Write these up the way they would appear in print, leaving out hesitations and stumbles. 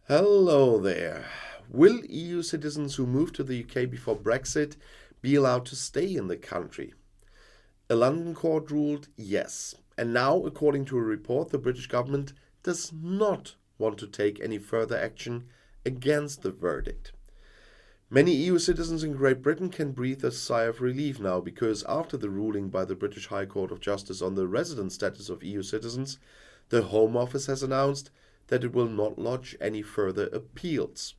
Hello there. Will EU citizens who move to the UK before Brexit be allowed to stay in the country? A London court ruled yes. And now, according to a report, the British government does not want to take any further action against the verdict. Many EU citizens in Great Britain can breathe a sigh of relief now because after the ruling by the British High Court of Justice on the resident status of EU citizens, the Home Office has announced that it will not lodge any further appeals.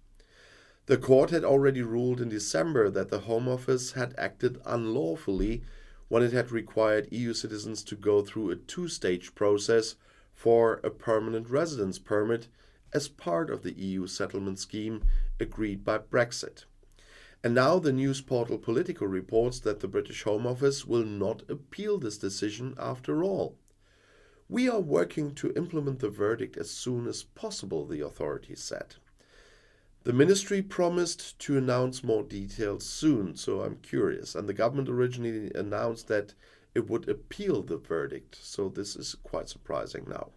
The court had already ruled in December that the Home Office had acted unlawfully when it had required EU citizens to go through a two-stage process for a permanent residence permit as part of the EU settlement scheme agreed by Brexit. And now the news portal Politico reports that the British Home Office will not appeal this decision after all. We are working to implement the verdict as soon as possible, the authorities said. The ministry promised to announce more details soon, so I'm curious. And the government originally announced that it would appeal the verdict, so this is quite surprising now.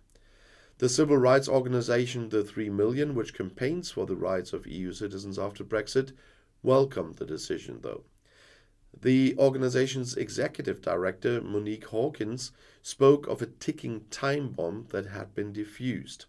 The civil rights organization The 3 Million, which campaigns for the rights of EU citizens after Brexit, welcomed the decision, though. The organization's executive director, Monique Hawkins, spoke of a ticking time bomb that had been defused.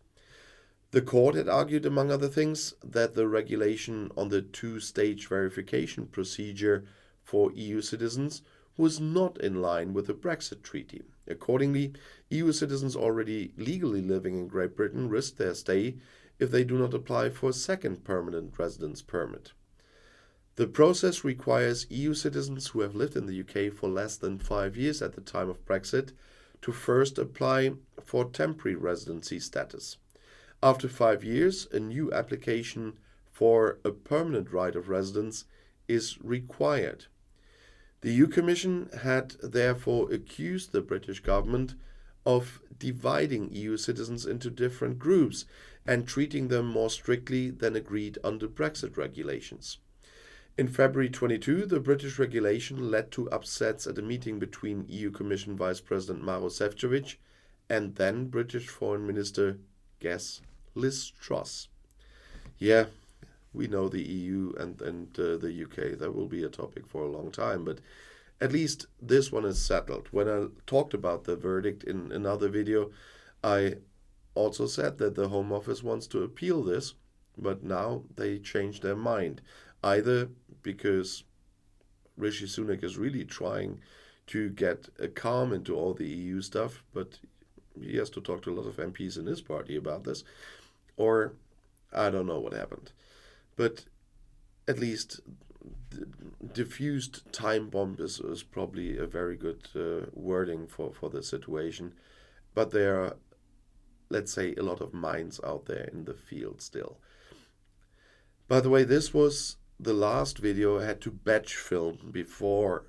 The court had argued, among other things, that the regulation on the two-stage verification procedure for EU citizens was not in line with the Brexit treaty. Accordingly, EU citizens already legally living in Great Britain risk their stay if they do not apply for a second permanent residence permit. The process requires EU citizens who have lived in the UK for less than 5 years at the time of Brexit to first apply for temporary residency status. After 5 years, a new application for a permanent right of residence is required. The EU Commission had therefore accused the British government of dividing EU citizens into different groups and treating them more strictly than agreed under Brexit regulations. In February 22, the British regulation led to upsets at a meeting between EU Commission Vice President Maroš Šefčovič and then British Foreign Minister, guess, Liz Truss. Yeah, we know the EU and the UK. That will be a topic for a long time, but at least this one is settled. When I talked about the verdict in another video, I also said that the Home Office wants to appeal this, but now they changed their mind. Either because Rishi Sunak is really trying to get a calm into all the EU stuff, but he has to talk to a lot of MPs in his party about this, or I don't know what happened. But at least the diffused time bomb is probably a very good wording for the situation. But there are, let's say, a lot of minds out there in the field still. By the way, this was the last video I had to batch film before,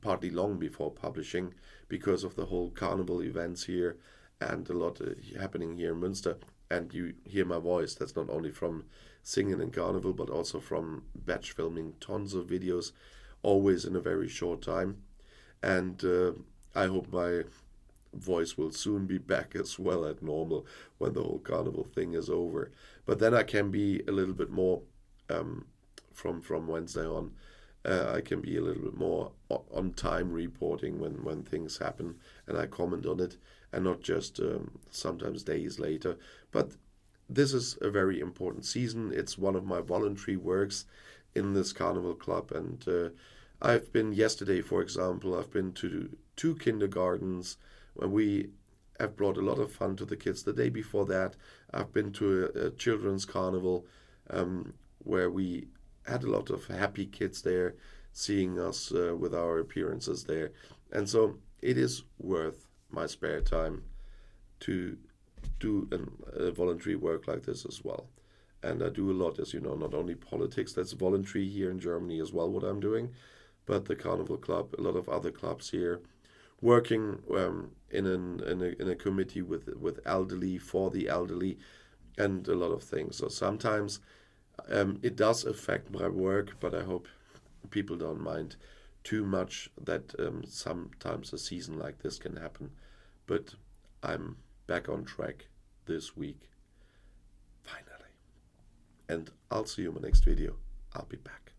partly long before publishing, because of the whole carnival events here and a lot happening here in Münster. And you hear my voice. That's not only from singing in carnival, but also from batch filming tons of videos, always in a very short time. And I hope my voice will soon be back as well at normal when the whole carnival thing is over. But then I can be a little bit more from Wednesday on. I can be a little bit more on time reporting when things happen, and I comment on it, and not just sometimes days later. But this is a very important season. It's one of my voluntary works in this carnival club, and I've been yesterday, for example, I've been to 2 kindergartens when we have brought a lot of fun to the kids. The day before that, I've been to a children's carnival where we had a lot of happy kids there seeing us with our appearances there. And so it is worth my spare time to do a voluntary work like this as well. And I do a lot, as you know, not only politics, that's voluntary here in Germany as well, what I'm doing, but the Carnival Club, a lot of other clubs here, working in a committee with elderly, for the elderly, and a lot of things. So sometimes it does affect my work, but I hope people don't mind too much that sometimes a season like this can happen. But I'm back on track this week. Finally. and I'll see you in my next video. I'll be back.